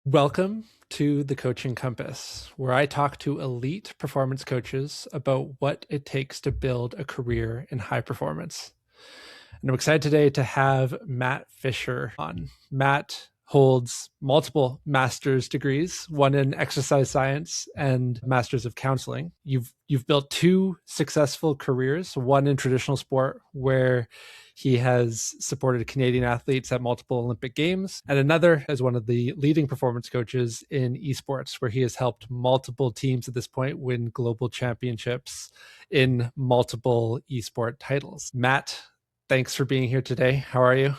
Welcome to the Coaching Compass, where I talk to elite performance coaches about what it takes to build a career in high performance. And I'm excited today to have Matt Fisher on. Matt holds multiple master's degrees, one in exercise science and master's of counseling. You've built two successful careers, one in traditional sport where he has supported Canadian athletes at multiple Olympic Games, and another as one of the leading performance coaches in esports, where he has helped multiple teams at this point win global championships in multiple esport titles. Matt, thanks for being here today. How are you?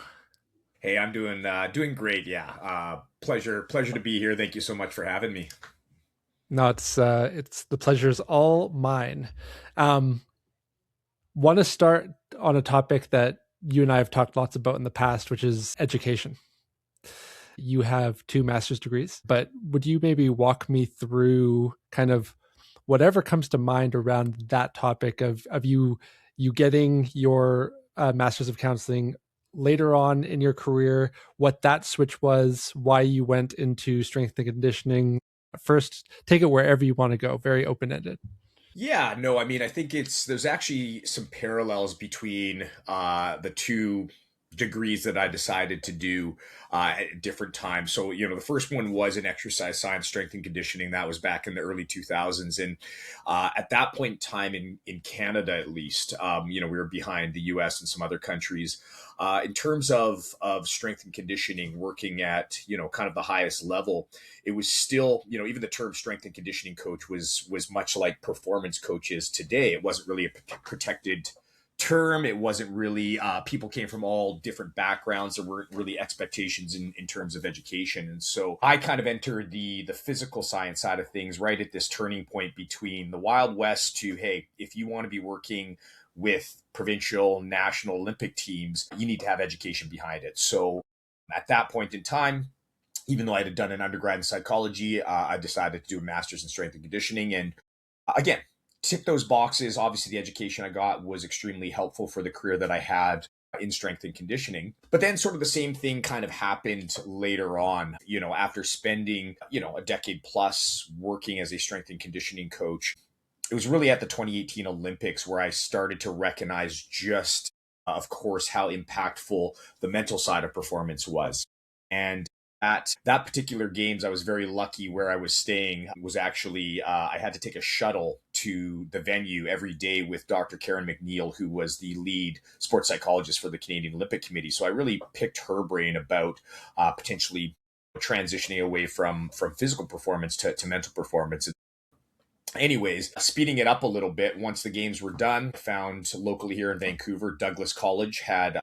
Hey, I'm doing great. Yeah, pleasure to be here. Thank you so much for having me. No, it's the pleasure's all mine. Um, Want to start on a topic that you and I have talked lots about in the past, which is education. You have two master's degrees, but would you maybe walk me through kind of whatever comes to mind around that topic of you getting your master's of counseling later on in your career, what that switch was, why you went into strength and conditioning? First, take it wherever you want to go, very open ended. Yeah, no, I mean, I think there's actually some parallels between the two degrees that I decided to do at different times. So, the first one was in exercise science, strength and conditioning. That was back in the early 2000s. And at that point in time, in Canada at least, we were behind the US and some other countries. In terms of strength and conditioning, working at, kind of the highest level, it was still, even the term strength and conditioning coach was much like performance coaches today. It wasn't really a protected term. It wasn't really, people came from all different backgrounds. There weren't really expectations in terms of education. And so I kind of entered the physical science side of things right at this turning point between the Wild West to, hey, if you want to be working with provincial, national Olympic teams, you need to have education behind it. So at that point in time, even though I had done an undergrad in psychology, I decided to do a master's in strength and conditioning. And again, tick those boxes. Obviously, the education I got was extremely helpful for the career that I had in strength and conditioning. But then, sort of the same thing kind of happened later on, after spending, a decade plus working as a strength and conditioning coach. It was really at the 2018 Olympics where I started to recognize just, of course, how impactful the mental side of performance was. And at that particular games, I was very lucky where I was staying was actually, I had to take a shuttle to the venue every day with Dr. Karen McNeil, who was the lead sports psychologist for the Canadian Olympic Committee. So I really picked her brain about potentially transitioning away from physical performance to mental performance. Anyways, speeding it up a little bit, once the games were done, found locally here in Vancouver, Douglas College had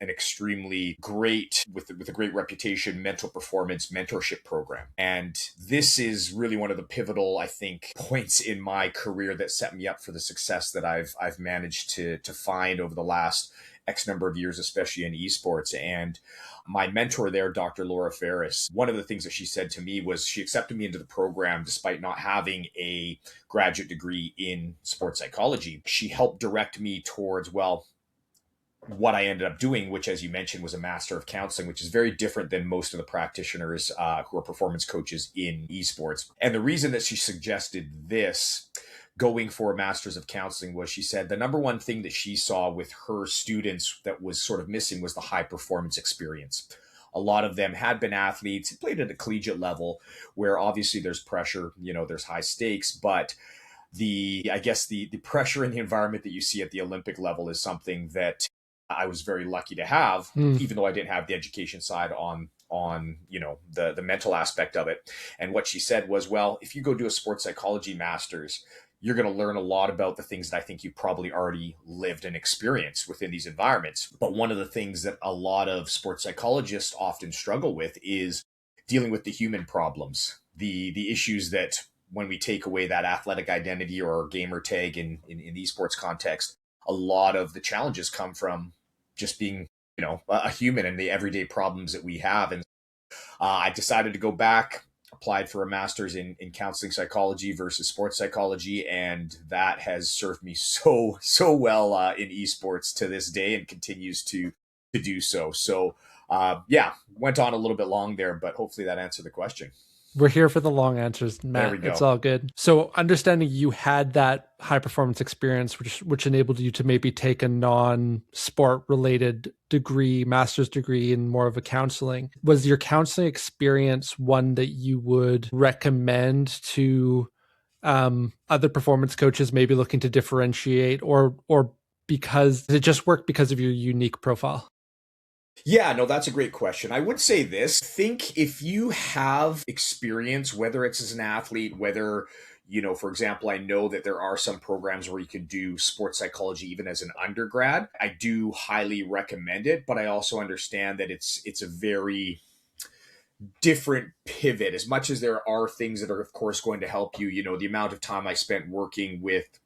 an extremely great, with a great reputation, mental performance mentorship program. And this is really one of the pivotal, I think, points in my career that set me up for the success that I've managed to find over the last X number of years, especially in esports. And my mentor there, Dr. Laura Ferris, one of the things that she said to me was she accepted me into the program despite not having a graduate degree in sports psychology. She helped direct me towards, well, what I ended up doing, which, as you mentioned, was a master of counseling, which is very different than most of the practitioners who are performance coaches in esports. And the reason that she suggested this, going for a master's of counseling, was she said the number one thing that she saw with her students that was sort of missing was the high performance experience. A lot of them had been athletes, played at a collegiate level, where obviously there's pressure, there's high stakes, but the pressure in the environment that you see at the Olympic level is something that I was very lucky to have, Hmm. even though I didn't have the education side on the mental aspect of it. And what she said was, well, if you go do a sports psychology master's, you're going to learn a lot about the things that I think you probably already lived and experienced within these environments. But one of the things that a lot of sports psychologists often struggle with is dealing with the human problems, the issues that when we take away that athletic identity or gamer tag in the esports context, a lot of the challenges come from just being, a human and the everyday problems that we have. And I decided to go back, applied for a master's in counseling psychology versus sports psychology, and that has served me so well in esports to this day and continues to do so. So Yeah, went on a little bit long there, but hopefully that answered the question. We're here for the long answers, There Matt. we It's go. all good. So, understanding you had that high performance experience, which enabled you to maybe take a non sport related degree, master's degree, in more of a counseling. Was your counseling experience one that you would recommend to other performance coaches, maybe looking to differentiate, or because it just worked because of your unique profile? Yeah, no, that's a great question. I would say this: think if you have experience, whether it's as an athlete, whether, for example, I know that there are some programs where you can do sports psychology even as an undergrad. I do highly recommend it, but I also understand that it's a very different pivot. As much as there are things that are, of course, going to help you, the amount of time I spent working with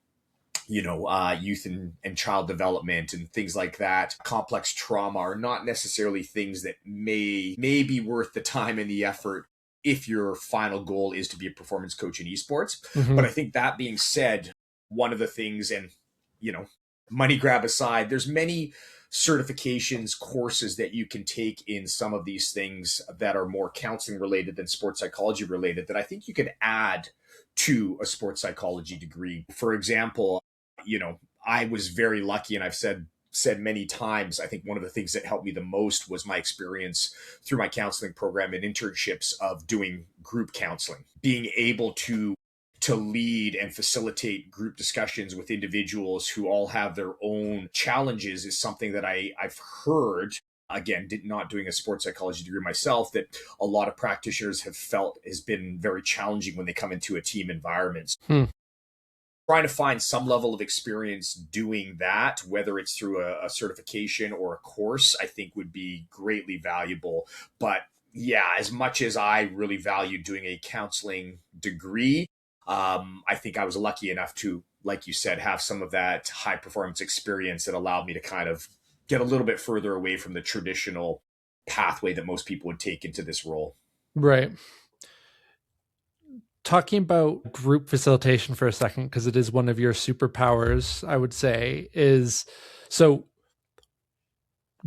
youth and child development and things like that, complex trauma, are not necessarily things that may be worth the time and the effort if your final goal is to be a performance coach in esports. But I Mm-hmm. think that being said, one of the things, and you know, money grab aside, there's many certifications, courses that you can take in some of these things that are more counseling related than sports psychology related that I think you can add to a sports psychology degree. For example, I was very lucky, and I've said many times, I think one of the things that helped me the most was my experience through my counseling program and internships of doing group counseling, being able to lead and facilitate group discussions with individuals who all have their own challenges is something that I've heard, again, not doing a sports psychology degree myself, that a lot of practitioners have felt has been very challenging when they come into a team environment. Hmm. Trying to find some level of experience doing that, whether it's through a certification or a course, I think would be greatly valuable. But yeah, as much as I really value doing a counseling degree, I think I was lucky enough to, like you said, have some of that high performance experience that allowed me to kind of get a little bit further away from the traditional pathway that most people would take into this role. Right. Talking about group facilitation for a second, because it is one of your superpowers, I would say, is so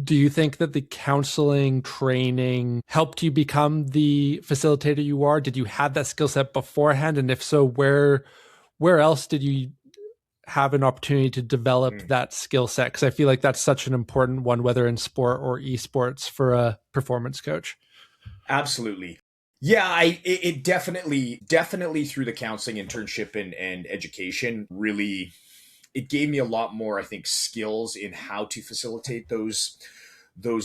do you think that the counseling training helped you become the facilitator you are? Did you have that skill set beforehand? And if so, where else did you have an opportunity to develop Mm. that skill set? Because I feel like that's such an important one, whether in sport or esports, for a performance coach. Absolutely. Yeah, it definitely through the counseling internship and education really it gave me a lot more, I think, skills in how to facilitate those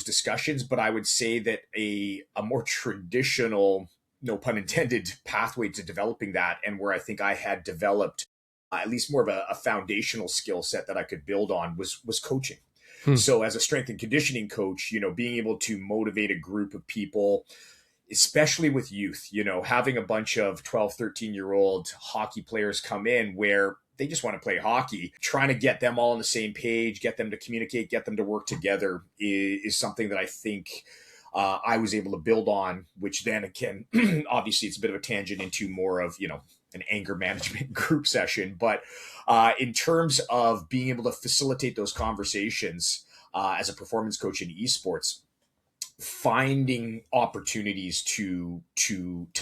discussions. But I would say that a more traditional, no pun intended, pathway to developing that, and where I think I had developed at least more of a foundational skill set that I could build on was coaching. Hmm. So as a strength and conditioning coach, being able to motivate a group of people, especially with youth, having a bunch of 12, 13-year-old hockey players come in where they just want to play hockey, trying to get them all on the same page, get them to communicate, get them to work together is something that I think I was able to build on, which then again, obviously it's a bit of a tangent into more of, an anger management group session. But in terms of being able to facilitate those conversations as a performance coach in esports, finding opportunities to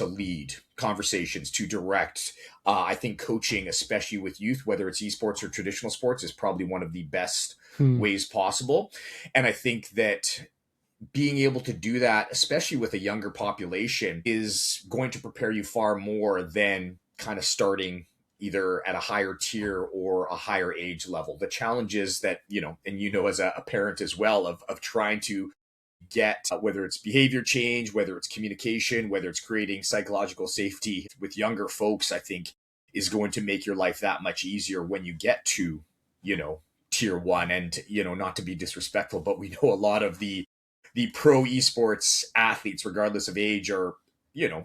lead conversations, to direct, I think coaching, especially with youth, whether it's esports or traditional sports, is probably one of the best Hmm. ways possible. And I think that being able to do that, especially with a younger population, is going to prepare you far more than kind of starting either at a higher tier or a higher age level. The challenges that, and as a parent as well, of trying to get, whether it's behavior change, whether it's communication, whether it's creating psychological safety with younger folks, I think is going to make your life that much easier when you get to, tier one. And, not to be disrespectful, but we know a lot of the pro esports athletes, regardless of age, are,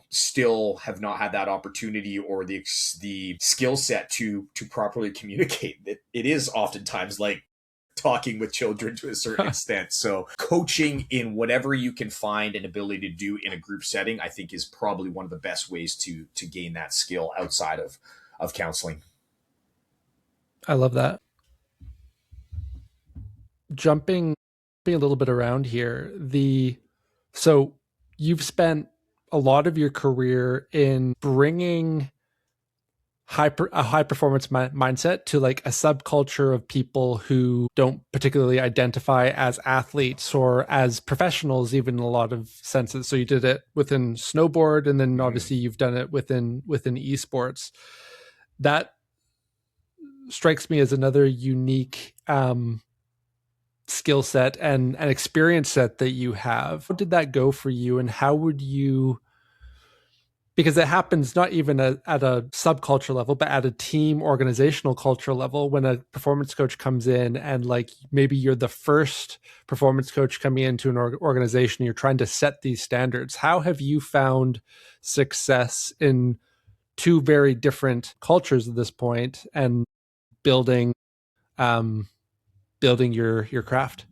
still have not had that opportunity or the skill set to properly communicate. It is oftentimes like talking with children to a certain extent. So coaching in whatever you can find an ability to do in a group setting, I think is probably one of the best ways to gain that skill outside of counseling. I love that. Jumping a little bit around here, the So you've spent a lot of your career in bringing a high performance mindset to like a subculture of people who don't particularly identify as athletes or as professionals, even in a lot of senses. So you did it within snowboard, and then Mhm. obviously you've done it within esports. That strikes me as another unique skill set and an experience set that you have. How did that go for you, and how would you, because it happens not even at a subculture level, but at a team organizational culture level, when a performance coach comes in and like maybe you're the first performance coach coming into an organization, you're trying to set these standards. How have you found success in two very different cultures at this point and building um, building your craft?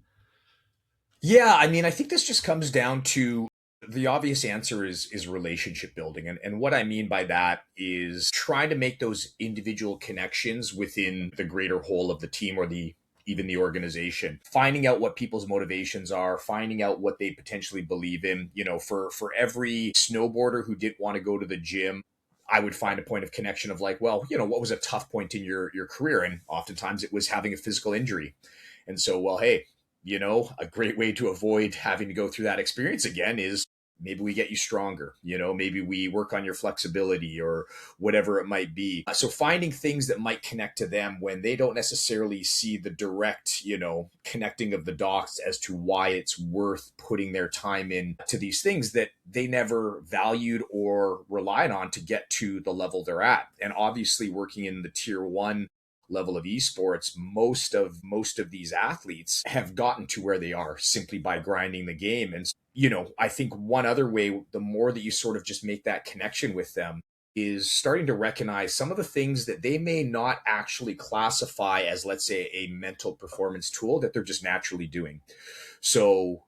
Yeah, I mean, I think this just comes down to the obvious answer is relationship building. And what I mean by that is trying to make those individual connections within the greater whole of the team or the even the organization, finding out what people's motivations are, finding out what they potentially believe in. For every snowboarder who didn't want to go to the gym, I would find a point of connection of like, well, what was a tough point in your career? And oftentimes it was having a physical injury. And so, well, hey, a great way to avoid having to go through that experience again is maybe we get you stronger, maybe we work on your flexibility or whatever it might be. So finding things that might connect to them when they don't necessarily see the direct, connecting of the dots as to why it's worth putting their time in to these things that they never valued or relied on to get to the level they're at. And obviously working in the tier one level of esports, most of these athletes have gotten to where they are simply by grinding the game. And I think one other way, the more that you sort of just make that connection with them, is starting to recognize some of the things that they may not actually classify as, let's say, a mental performance tool that they're just naturally doing. So,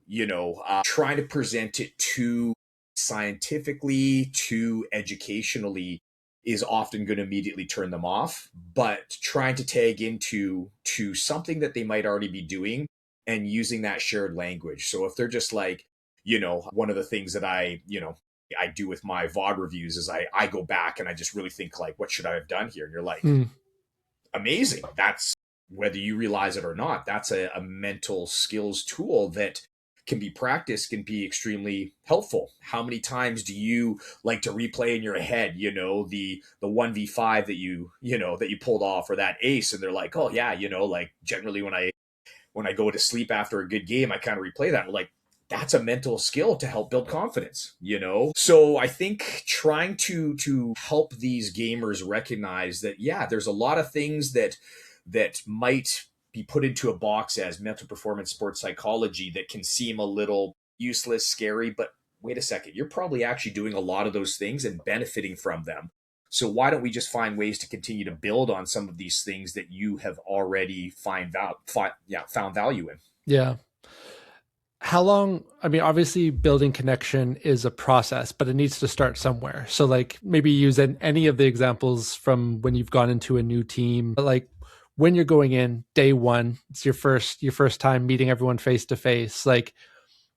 trying to present it too scientifically, too educationally is often going to immediately turn them off. But trying to tag into to something that they might already be doing and using that shared language. So if they're just like, one of the things that I do with my VOD reviews is I go back and I just really think like, what should I have done here? And you're like, Hmm. amazing. That's whether you realize it or not, that's a mental skills tool that can be practiced, can be extremely helpful. How many times do you like to replay in your head, the 1v5 that you pulled off or that ace, and they're like, oh yeah, like generally when I go to sleep after a good game, I kind of replay that. I'm like, that's a mental skill to help build confidence. So I think trying to help these gamers recognize that, yeah, there's a lot of things that might be put into a box as mental performance sports psychology that can seem a little useless, scary, but wait a second, you're probably actually doing a lot of those things and benefiting from them. So why don't we just find ways to continue to build on some of these things that you have already found value in? Yeah. How long, I mean, obviously building connection is a process, but it needs to start somewhere. So like maybe use any of the examples from when you've gone into a new team, like when you're going in day one, it's your first time meeting everyone face to face. Like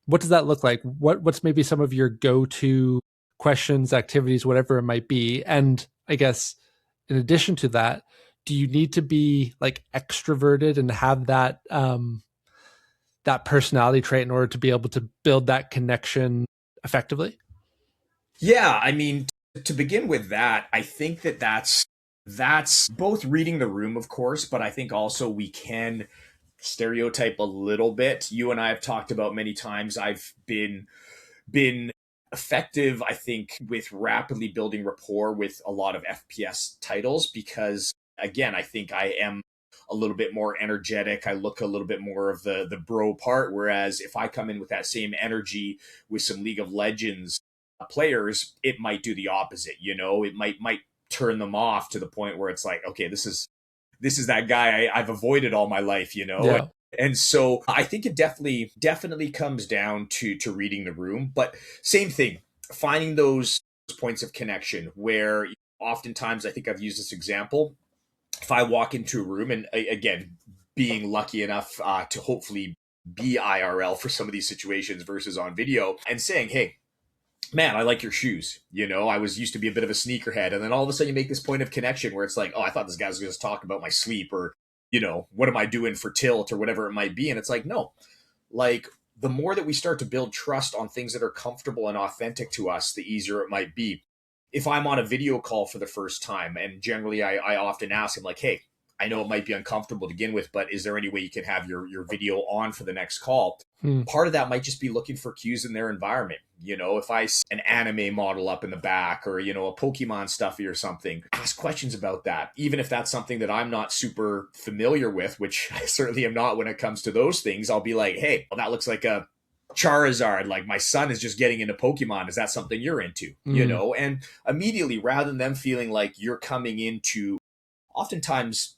what does that look like? What's maybe some of your go-to questions, activities, whatever it might be? And I guess in addition to that, do you need to be like extroverted and have that personality trait in order to be able to build that connection effectively? Yeah, I mean, to begin with that, I think that's both reading the room, of course, but I think also we can stereotype a little bit. You and I have talked about many times. I've been effective, I think, with rapidly building rapport with a lot of FPS titles because, again, I think I am a little bit more energetic. I look a little bit more of the bro part. Whereas if I come in with that same energy with some League of Legends players, it might do the opposite. It might turn them off to the point where it's like, okay, this is that guy I've avoided all my life. Yeah. And so I think it definitely comes down to reading the room, but same thing, finding those points of connection where oftentimes I think I've used this example. If I walk into a room and again, being lucky enough to hopefully be IRL for some of these situations versus on video, and saying, hey, man, I like your shoes. I was used to be a bit of a sneakerhead. And then all of a sudden you make this point of connection where it's like, oh, I thought this guy was going to talk about my sleep, or, what am I doing for tilt, or whatever it might be. And it's like, no, like, the more that we start to build trust on things that are comfortable and authentic to us, the easier it might be. If I'm on a video call for the first time, and generally I often ask him, like, hey, I know it might be uncomfortable to begin with, but is there any way you can have your video on for the next call? Part of that might just be looking for cues in their environment. If I see an anime model up in the back, or, a Pokemon stuffy or something, ask questions about that. Even if that's something that I'm not super familiar with, which I certainly am not when it comes to those things, I'll be like, hey, well, that looks like a Charizard. Like, my son is just getting into Pokemon. Is that something you're into? And immediately, rather than them feeling like you're coming in to oftentimes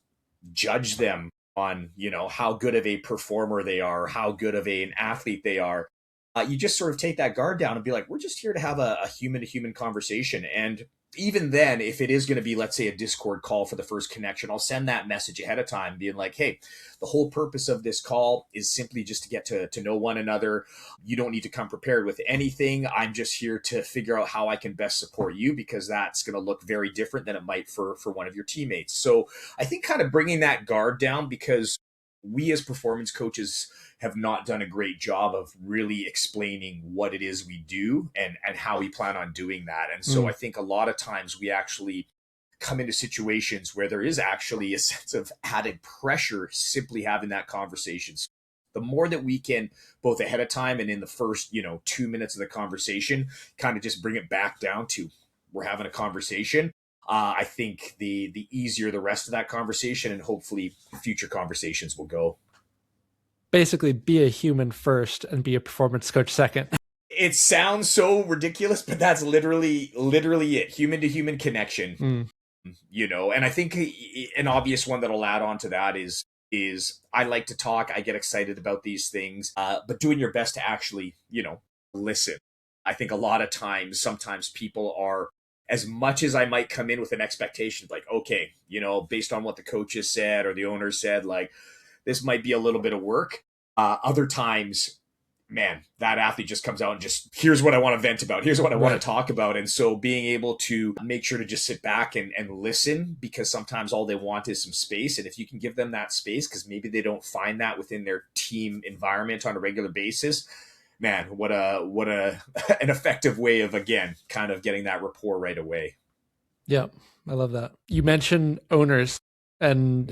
judge them on, how good of a performer they are, how good of an athlete they are, you just sort of take that guard down and be like, we're just here to have a human to human conversation. And even then, if it is going to be, let's say, a Discord call for the first connection, I'll send that message ahead of time being like, hey, the whole purpose of this call is simply just to get to know one another. You don't need to come prepared with anything. I'm just here to figure out how I can best support you, because that's going to look very different than it might for one of your teammates. So I think kind of bringing that guard down, because we as performance coaches have not done a great job of really explaining what it is we do and how we plan on doing that. And so I think a lot of times we actually come into situations where there is actually a sense of added pressure simply having that conversation. So the more that we can, both ahead of time and in the first, 2 minutes of the conversation, kind of just bring it back down to, we're having a conversation. I think the easier the rest of that conversation and hopefully future conversations will go. Basically, be a human first and be a performance coach second. It sounds so ridiculous, but that's literally it. Human to human connection. And I think an obvious one that I'll add on to that is I like to talk. I get excited about these things, but doing your best to actually, listen. I think a lot of times, sometimes people are, as much as I might come in with an expectation, like, okay, based on what the coaches said or the owner said, like, this might be a little bit of work. Other times, man, that athlete just comes out and just, here's what I want to vent about. Here's what I want to talk about. And so being able to make sure to just sit back and listen, because sometimes all they want is some space. And if you can give them that space, because maybe they don't find that within their team environment on a regular basis, man, what a an effective way of, again, kind of getting that rapport right away. Yeah, I love that. You mentioned owners, and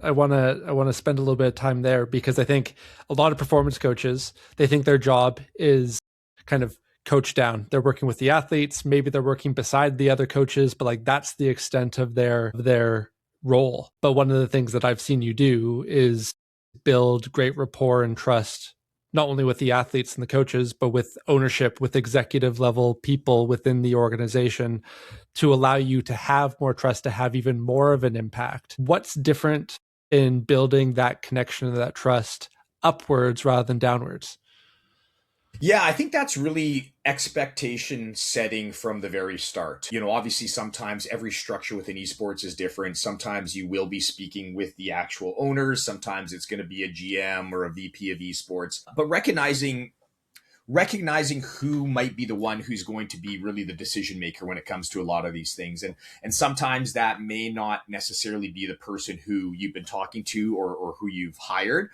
I want to spend a little bit of time there, because I think a lot of performance coaches, they think their job is kind of coach down. They're working with the athletes, maybe they're working beside the other coaches, but like that's the extent of their role. But one of the things that I've seen you do is build great rapport and trust, not only with the athletes and the coaches, but with ownership, with executive level people within the organization, to allow you to have more trust, to have even more of an impact. What's different in building that connection and that trust upwards rather than downwards? Yeah, I think that's really expectation setting from the very start. Obviously, sometimes every structure within esports is different. Sometimes you will be speaking with the actual owners. Sometimes it's going to be a GM or a VP of esports. But recognizing who might be the one who's going to be really the decision maker when it comes to a lot of these things. And sometimes that may not necessarily be the person who you've been talking to or who you've hired.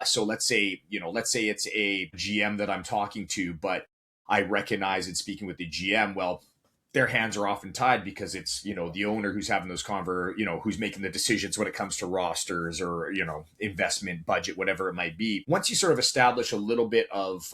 So let's say it's a GM that I'm talking to, but I recognize in speaking with the GM, well, their hands are often tied because it's, the owner who's having those who's making the decisions when it comes to rosters or, investment budget, whatever it might be. Once you sort of establish a little bit of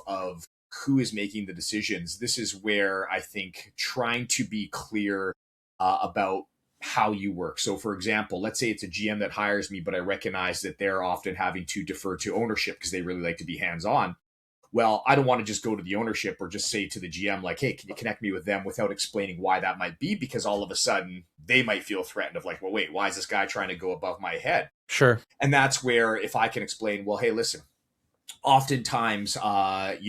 who is making the decisions, this is where I think trying to be clear about how you work. So for example, let's say it's a GM that hires me, but I recognize that they're often having to defer to ownership because they really like to be hands-on. Well, I don't want to just go to the ownership or just say to the GM, like, hey, can you connect me with them, without explaining why that might be? Because all of a sudden they might feel threatened of like, well, wait, why is this guy trying to go above my head? Sure. And that's where, if I can explain, well, hey, listen, oftentimes, I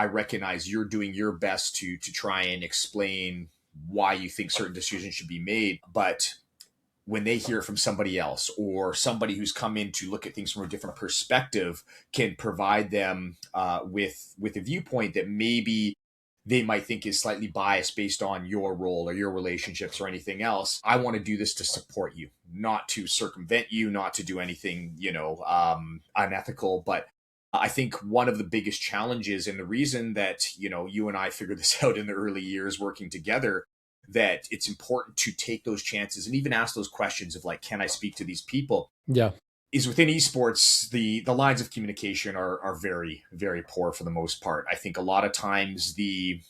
recognize you're doing your best to try and explain why you think certain decisions should be made, but when they hear it from somebody else or somebody who's come in to look at things from a different perspective can provide them with a viewpoint that maybe they might think is slightly biased based on your role or your relationships or anything else. I want to do this to support you, not to circumvent you, not to do anything, unethical. But I think one of the biggest challenges, and the reason that, you and I figured this out in the early years working together, that it's important to take those chances and even ask those questions of like, can I speak to these people? Yeah. Is within esports, the lines of communication are very, very poor for the most part. I think a lot of times the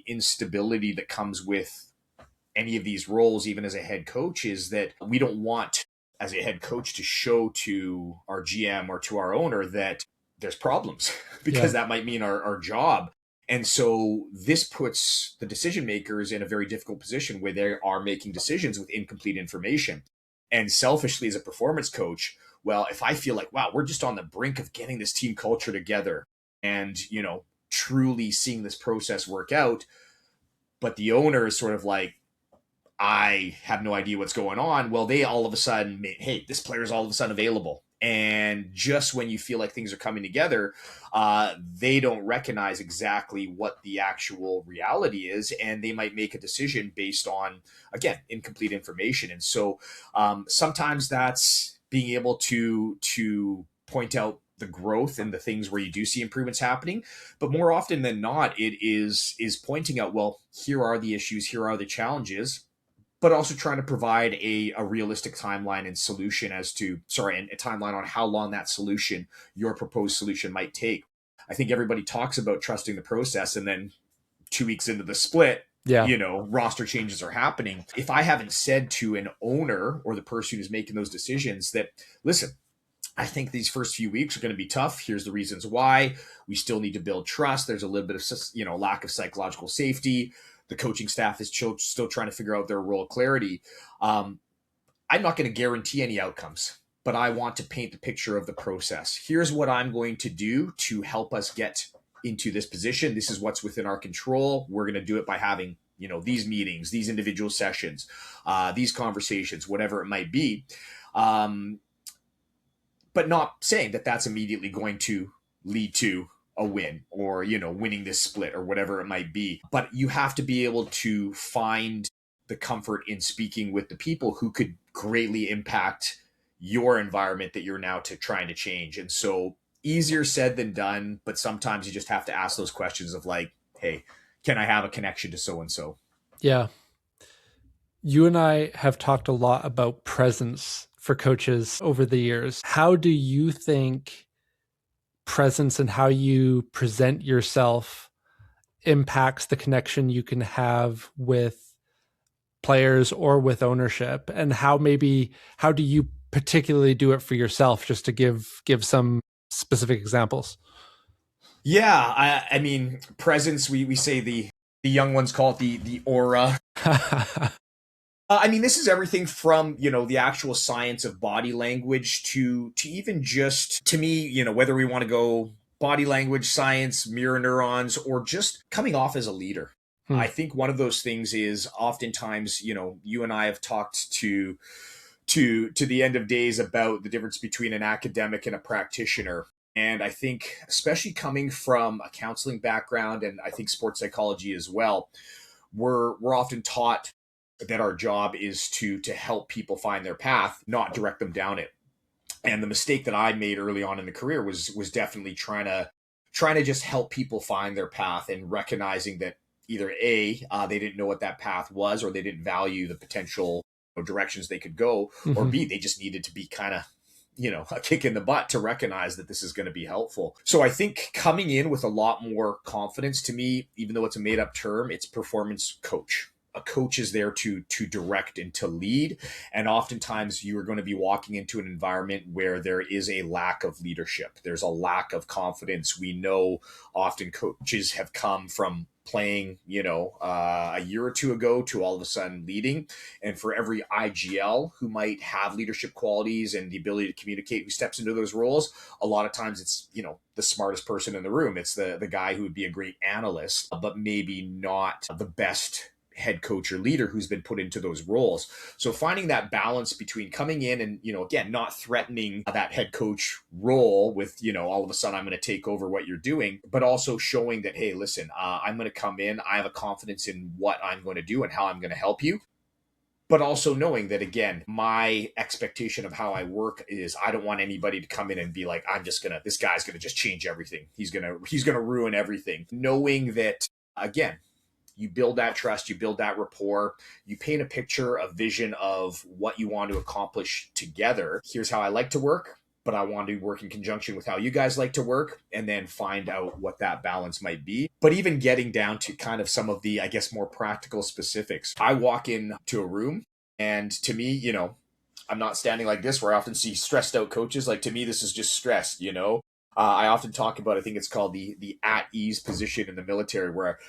instability that comes with any of these roles, even as a head coach, is that we don't want as a head coach to show to our GM or to our owner that there's problems Yeah. because that might mean our job. And so this puts the decision makers in a very difficult position where they are making decisions with incomplete information. And selfishly, as a performance coach, well, if I feel like, wow, we're just on the brink of getting this team culture together and, truly seeing this process work out, but the owner is sort of like, I have no idea what's going on. Well, they all of a sudden, hey, this player is all of a sudden available. And just when you feel like things are coming together, they don't recognize exactly what the actual reality is. And they might make a decision based on, again, incomplete information. And so sometimes that's being able to point out the growth and the things where you do see improvements happening. But more often than not, it is pointing out, well, here are the issues, here are the challenges, but also trying to provide a realistic timeline and solution and a timeline on how long that solution, your proposed solution, might take. I think everybody talks about trusting the process, and then 2 weeks into the split, Yeah. roster changes are happening. If I haven't said to an owner or the person who's making those decisions that, listen, I think these first few weeks are going to be tough. Here's the reasons why. We still need to build trust. There's a little bit of, lack of psychological safety. The coaching staff is still trying to figure out their role clarity. I'm not going to guarantee any outcomes, but I want to paint the picture of the process. Here's what I'm going to do to help us get into this position. This is what's within our control. We're going to do it by having, these meetings, these individual sessions, these conversations, whatever it might be. But not saying that that's immediately going to lead to a win or, winning this split or whatever it might be. But you have to be able to find the comfort in speaking with the people who could greatly impact your environment that you're now trying to change. And so easier said than done, but sometimes you just have to ask those questions of like, hey, can I have a connection to so-and-so? Yeah. You and I have talked a lot about presence for coaches over the years. How do you think presence and how you present yourself impacts the connection you can have with players or with ownership? And how do you particularly do it for yourself, just to give some specific examples? Yeah, I mean, presence, we say the young ones call it the aura. I mean, this is everything from, the actual science of body language to even just, to me, whether we want to go body language science, mirror neurons, or just coming off as a leader. Hmm. I think one of those things is oftentimes, you and I have talked to the end of days about the difference between an academic and a practitioner. And I think, especially coming from a counseling background and I think sports psychology as well, we're often taught that our job is to help people find their path, not direct them down it. And the mistake that I made early on in the career was definitely trying to just help people find their path and recognizing that either they didn't know what that path was, or they didn't value the potential directions they could go, or Mhm. B, they just needed to be kind of a kick in the butt to recognize that this is going to be helpful. So I think coming in with a lot more confidence, to me, even though it's a made up term, it's performance coach. A coach is there to direct and to lead. And oftentimes you are going to be walking into an environment where there is a lack of leadership. There's a lack of confidence. We know often coaches have come from playing, a year or two ago to all of a sudden leading. And for every IGL who might have leadership qualities and the ability to communicate who steps into those roles, a lot of times it's, the smartest person in the room. It's the guy who would be a great analyst, but maybe not the best head coach or leader who's been put into those roles. So finding that balance between coming in and, again, not threatening that head coach role with, all of a sudden I'm going to take over what you're doing, but also showing that, hey, listen, I'm going to come in. I have a confidence in what I'm going to do and how I'm going to help you. But also knowing that, again, my expectation of how I work is I don't want anybody to come in and be like, this guy's going to just change everything. He's going to ruin everything. Knowing that, again, you build that trust, you build that rapport, you paint a picture, a vision of what you want to accomplish together. Here's how I like to work, but I want to work in conjunction with how you guys like to work, and then find out what that balance might be. But even getting down to kind of some of the, I guess, more practical specifics. I walk into a room, and to me, I'm not standing like this where I often see stressed out coaches. Like, to me, this is just stress, I often talk about, I think it's called the at ease position in the military, where,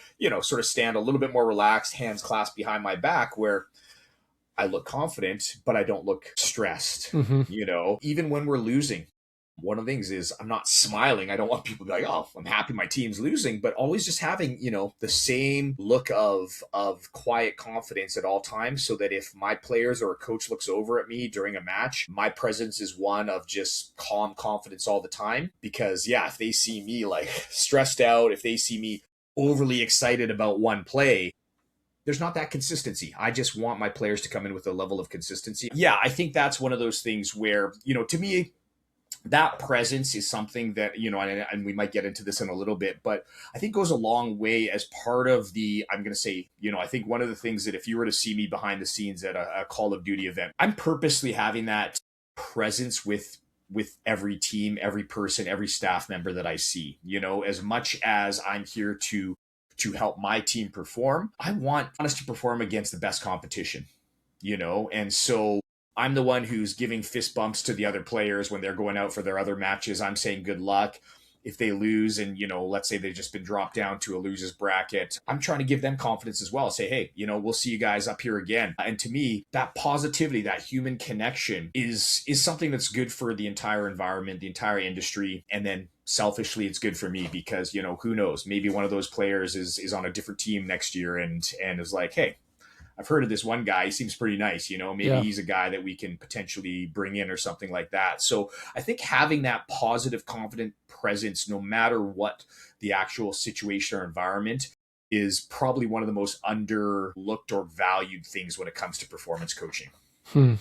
sort of stand a little bit more relaxed, hands clasped behind my back, where I look confident, but I don't look stressed. Mm-hmm. Even when we're losing, one of the things is I'm not smiling. I don't want people to be like, oh, I'm happy my team's losing, but always just having, the same look of quiet confidence at all times, so that if my players or a coach looks over at me during a match, my presence is one of just calm confidence all the time. Because if they see me like stressed out, if they see me overly excited about one play, there's not that consistency. I just want my players to come in with a level of consistency. I think that's one of those things where, to me, that presence is something that, and we might get into this in a little bit, but I think goes a long way as part of the, I'm going to say, I think one of the things that if you were to see me behind the scenes at a Call of Duty event, I'm purposely having that presence with every team, every person, every staff member that I see. As much as I'm here to help my team perform, I want us to perform against the best competition, and so I'm the one who's giving fist bumps to the other players when they're going out for their other matches. I'm saying good luck. If they lose and, let's say they've just been dropped down to a loser's bracket, I'm trying to give them confidence as well. Say, hey, we'll see you guys up here again. And to me, that positivity, that human connection is something that's good for the entire environment, the entire industry. And then selfishly, it's good for me because, who knows, maybe one of those players is on a different team next year and is like, hey, I've heard of this one guy. He seems pretty nice. Maybe he's a guy that we can potentially bring in or something like that. So I think having that positive, confident presence, no matter what the actual situation or environment, is probably one of the most underlooked or valued things when it comes to performance coaching. To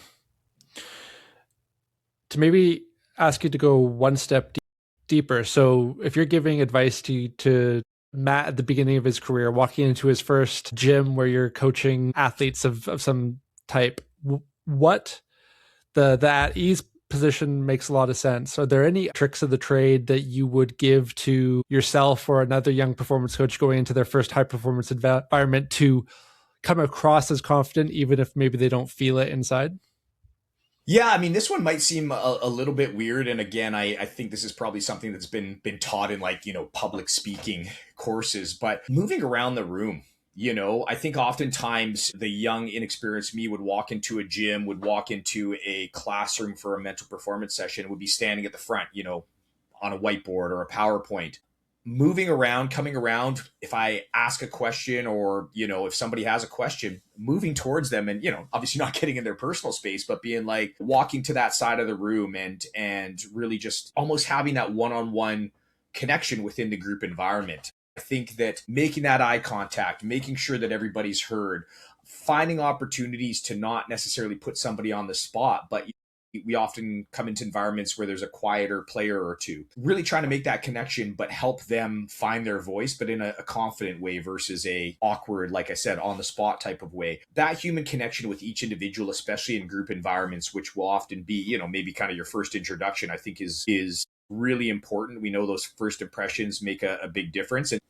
maybe ask you to go one step deeper. So if you're giving advice to Matt at the beginning of his career, walking into his first gym where you're coaching athletes of some type, what the at ease position makes a lot of sense. Are there any tricks of the trade that you would give to yourself or another young performance coach going into their first high performance environment to come across as confident, even if maybe they don't feel it inside? Yeah, I mean, this one might seem a little bit weird, and again, I think this is probably something that's been taught in public speaking courses. But moving around the room, I think oftentimes the young, inexperienced me would walk into a gym, would walk into a classroom for a mental performance session, would be standing at the front, on a whiteboard or a PowerPoint. Moving around, coming around, if I ask a question or, if somebody has a question, moving towards them and, obviously not getting in their personal space, but being like walking to that side of the room and really just almost having that one-on-one connection within the group environment. I think that making that eye contact, making sure that everybody's heard, finding opportunities to not necessarily put somebody on the spot, but we often come into environments where there's a quieter player or two, really trying to make that connection, but help them find their voice, but in a confident way versus a awkward, like I said, on the spot type of way. That human connection with each individual, especially in group environments, which will often be, maybe kind of your first introduction, I think is really important. We know those first impressions make a big difference. And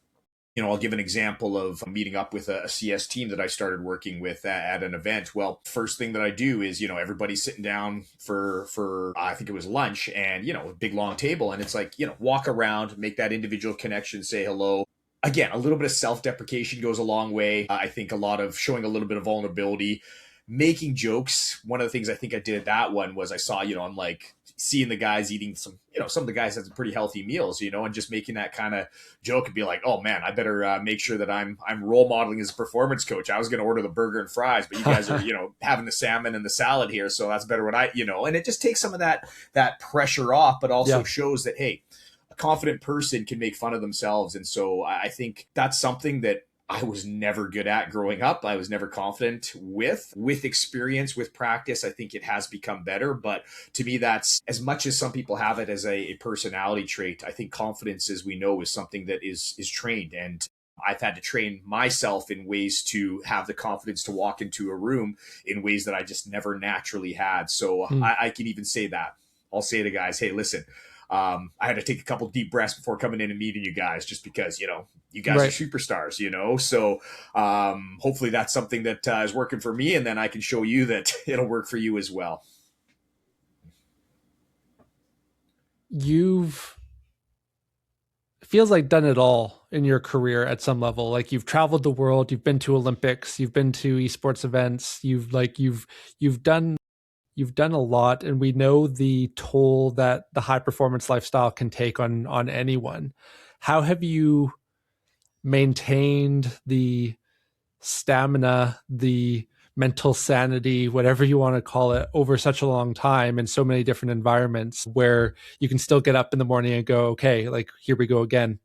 I'll give an example of meeting up with a CS team that I started working with at an event. Well, first thing that I do is, everybody's sitting down for I think it was lunch and, a big long table. And it's like, walk around, make that individual connection, say hello. Again, a little bit of self-deprecation goes a long way. I think a lot of showing a little bit of vulnerability, making jokes. One of the things I think I did at that one was I saw, I'm like, seeing the guys eating some, some of the guys had some pretty healthy meals, and just making that kind of joke and be like, oh man, I better make sure that I'm role modeling as a performance coach. I was going to order the burger and fries, but you guys are, having the salmon and the salad here, so that's better what and it just takes some of that pressure off, but also Yeah. shows that, hey, a confident person can make fun of themselves. And so I think that's something that I was never good at growing up. I was never confident with experience, with practice. I think it has become better. But to me, that's as much as some people have it as a personality trait. I think confidence, as we know, is something that is trained. And I've had to train myself in ways to have the confidence to walk into a room in ways that I just never naturally had. So Mm. I can even say that. I'll say to guys, hey, listen, I had to take a couple deep breaths before coming in and meeting you guys, just because, you guys are Right. superstars, So hopefully that's something that is working for me, and then I can show you that it'll work for you as well. You've feels like done it all in your career at some level. Like you've traveled the world, you've been to Olympics, you've been to esports events, you've done a lot, and we know the toll that the high performance lifestyle can take on anyone. How have you maintained the stamina, the mental sanity, whatever you want to call it, over such a long time in so many different environments where you can still get up in the morning and go, okay, like here we go again?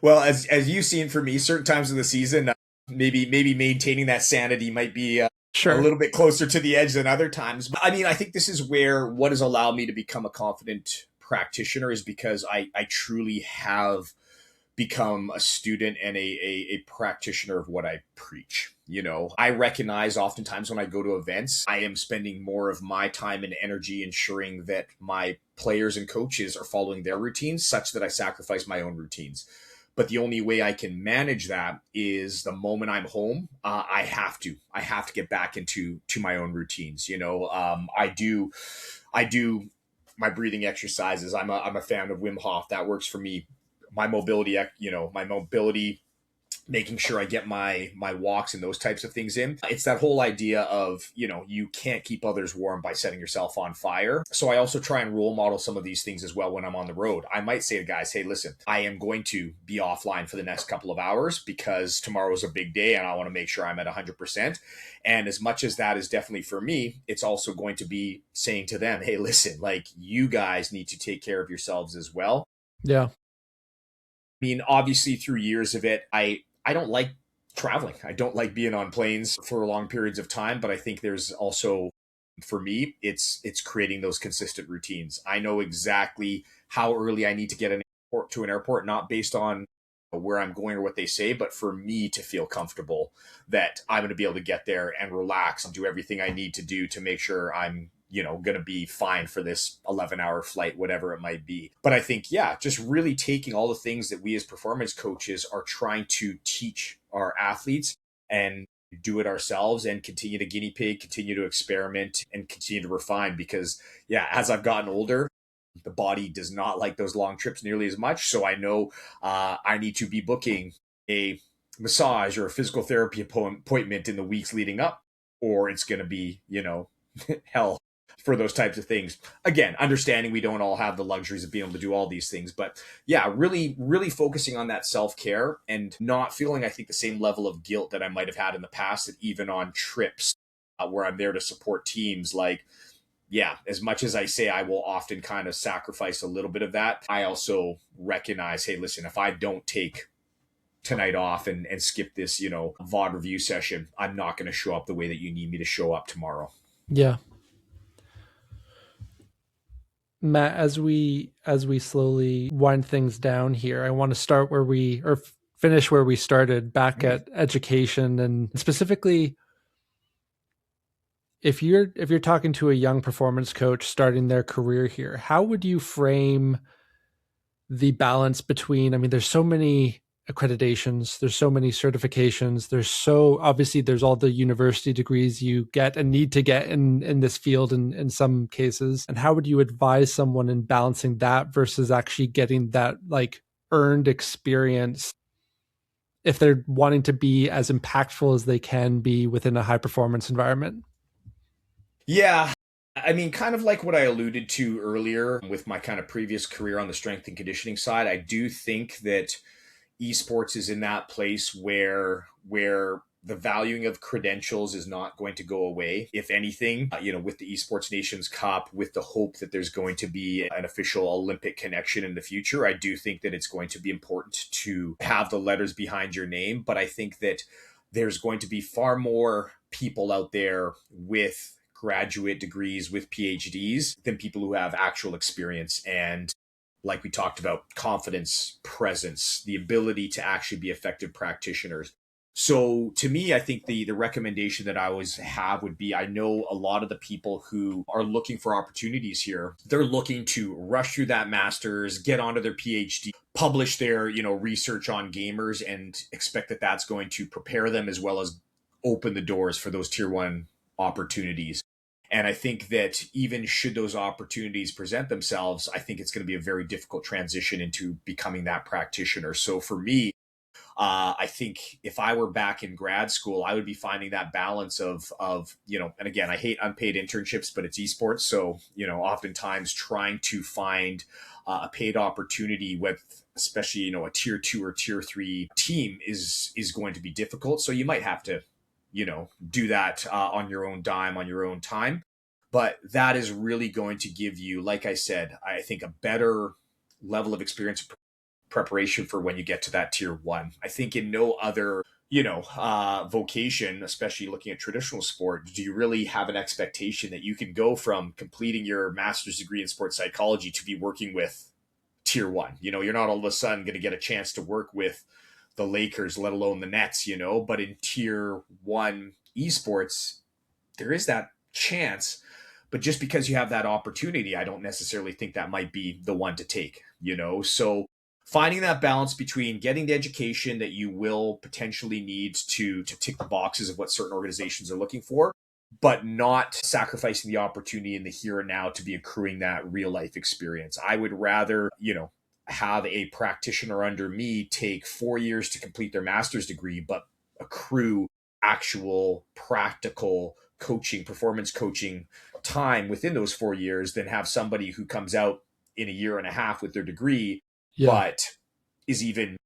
Well, as you've seen for me, certain times of the season, maybe maintaining that sanity might be a Sure. little bit closer to the edge than other times. But I mean, I think this is where what has allowed me to become a confident practitioner is because I truly have become a student and a practitioner of what I preach. I recognize oftentimes when I go to events, I am spending more of my time and energy ensuring that my players and coaches are following their routines such that I sacrifice my own routines. But the only way I can manage that is the moment I'm home. I have to get back to my own routines. I do my breathing exercises. I'm a fan of Wim Hof. That works for me. My mobility, making sure I get my walks and those types of things in. It's that whole idea of, you can't keep others warm by setting yourself on fire. So I also try and role model some of these things as well when I'm on the road. I might say to guys, hey, listen, I am going to be offline for the next couple of hours because tomorrow is a big day and I want to make sure I'm at 100%. And as much as that is definitely for me, it's also going to be saying to them, hey, listen, like you guys need to take care of yourselves as well. Yeah. I mean, obviously, through years of it, I don't like traveling. I don't like being on planes for long periods of time. But I think there's also, for me, it's creating those consistent routines. I know exactly how early I need to get to an airport, not based on where I'm going or what they say, but for me to feel comfortable that I'm going to be able to get there and relax and do everything I need to do to make sure I'm going to be fine for this 11-hour flight, whatever it might be. But I think, yeah, just really taking all the things that we as performance coaches are trying to teach our athletes and do it ourselves and continue to guinea pig, continue to experiment and continue to refine. Because, yeah, as I've gotten older, the body does not like those long trips nearly as much. So I know I need to be booking a massage or a physical therapy appointment in the weeks leading up, or it's going to be, hell for those types of things. Again, understanding we don't all have the luxuries of being able to do all these things, but yeah, really, really focusing on that self-care and not feeling, I think, the same level of guilt that I might have had in the past, that even on trips where I'm there to support teams, like, yeah, as much as I say I will often kind of sacrifice a little bit of that, I also recognize, hey, listen, if I don't take tonight off and skip this, VOD review session, I'm not going to show up the way that you need me to show up tomorrow. Yeah. Matt, as we slowly wind things down here, I want to start where we or finish where we started back Mhm. at education, and specifically if you're talking to a young performance coach starting their career here, how would you frame the balance between, I mean, there's so many accreditations, there's so many certifications, there's so obviously there's all the university degrees you get and need to get in this field in some cases. And how would you advise someone in balancing that versus actually getting that like earned experience if they're wanting to be as impactful as they can be within a high performance environment? Yeah. I mean, kind of like what I alluded to earlier with my kind of previous career on the strength and conditioning side, I do think that esports is in that place where the valuing of credentials is not going to go away. If anything, with the Esports Nations Cup, with the hope that there's going to be an official Olympic connection in the future, I do think that it's going to be important to have the letters behind your name. But I think that there's going to be far more people out there with graduate degrees, with PhDs, than people who have actual experience. And like we talked about, confidence, presence, the ability to actually be effective practitioners. So to me, I think the recommendation that I always have would be, I know a lot of the people who are looking for opportunities here, they're looking to rush through that master's, get onto their PhD, publish their, research on gamers, and expect that that's going to prepare them as well as open the doors for those tier one opportunities. And I think that even should those opportunities present themselves, I think it's going to be a very difficult transition into becoming that practitioner. So for me, I think if I were back in grad school, I would be finding that balance of and again, I hate unpaid internships, but it's esports. So, oftentimes trying to find a paid opportunity with, especially, a tier two or tier three team is going to be difficult. So you might have to, do that on your own dime, on your own time. But that is really going to give you, like I said, I think a better level of experience preparation for when you get to that tier one. I think in no other, vocation, especially looking at traditional sport, do you really have an expectation that you can go from completing your master's degree in sports psychology to be working with tier one? You're not all of a sudden going to get a chance to work with the Lakers, let alone the Nets, but in tier one esports, there is that chance. But just because you have that opportunity, I don't necessarily think that might be the one to take. So finding that balance between getting the education that you will potentially need to tick the boxes of what certain organizations are looking for, but not sacrificing the opportunity in the here and now to be accruing that real life experience. I would rather, have a practitioner under me take 4 years to complete their master's degree, but accrue actual practical coaching, performance coaching time within those 4 years than have somebody who comes out in a year and a half with their degree, Yeah. but is even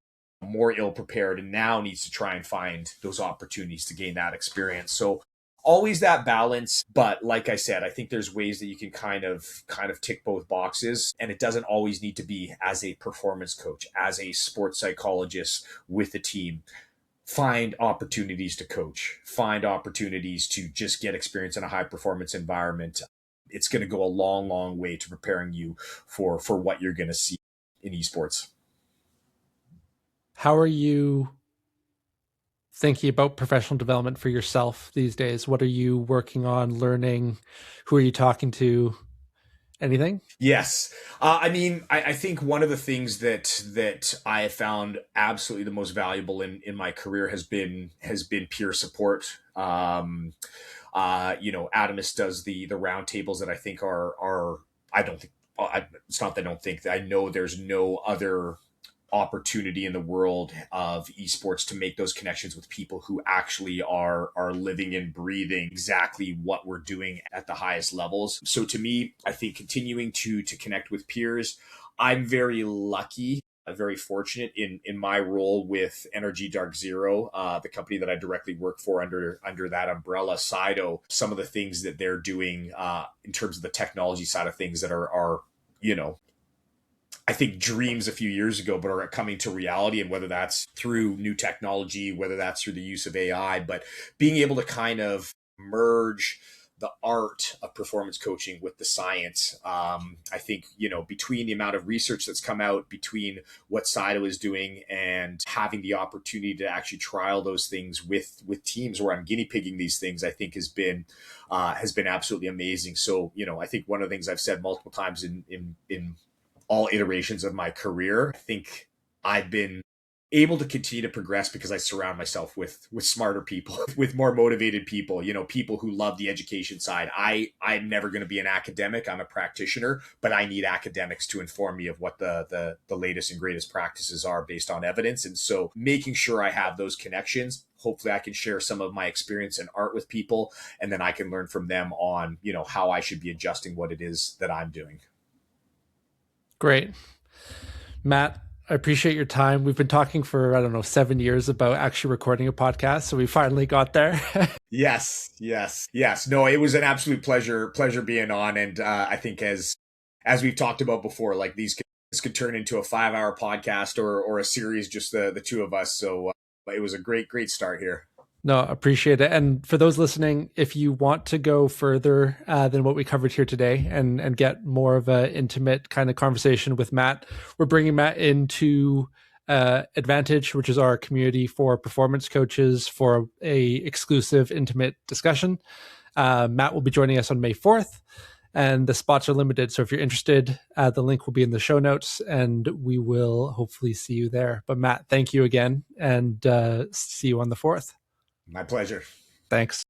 more ill prepared and now needs to try and find those opportunities to gain that experience. So always that balance, but like I said, I think there's ways that you can kind of tick both boxes, and it doesn't always need to be as a performance coach, as a sports psychologist with a team. Find opportunities to coach, find opportunities to just get experience in a high performance environment. It's going to go a long, long way to preparing you for what you're going to see in esports. How are you thinking about professional development for yourself these days? What are you working on, learning? Who are you talking to? Anything? Yes, I mean, I think one of the things that I have found absolutely the most valuable in my career has been peer support. Adamus does the roundtables that I think are I don't think it's not that I don't think, that I know there's no other opportunity in the world of esports to make those connections with people who actually are living and breathing exactly what we're doing at the highest levels. So to me, I think continuing to connect with peers, I'm very lucky, very fortunate in my role with Energy Dark Zero, the company that I directly work for under that umbrella. Sido, some of the things that they're doing in terms of the technology side of things that are you know I think dreams a few years ago, but are coming to reality. And whether that's through new technology, whether that's through the use of AI, but being able to kind of merge the art of performance coaching with the science. I think, between the amount of research that's come out, between what Sido is doing and having the opportunity to actually trial those things with teams where I'm guinea pigging these things, I think has been absolutely amazing. So, I think one of the things I've said multiple times in all iterations of my career, I think I've been able to continue to progress because I surround myself with smarter people, with more motivated people, people who love the education side. I'm never going to be an academic. I'm a practitioner, but I need academics to inform me of what the latest and greatest practices are based on evidence. And so making sure I have those connections, hopefully I can share some of my experience in art with people, and then I can learn from them on, how I should be adjusting what it is that I'm doing. Great. Matt, I appreciate your time. We've been talking for, I don't know, 7 years about actually recording a podcast. So we finally got there. Yes, yes, yes. No, it was an absolute pleasure being on. And I think as we've talked about before, like this could turn into a 5-hour podcast or a series, just the two of us. So it was a great start here. No, appreciate it. And for those listening, if you want to go further than what we covered here today and get more of an intimate kind of conversation with Matt, we're bringing Matt into Advantage, which is our community for performance coaches, for a exclusive, intimate discussion. Matt will be joining us on May 4th, and the spots are limited. So if you're interested, the link will be in the show notes, and we will hopefully see you there. But Matt, thank you again, and see you on the 4th. My pleasure. Thanks.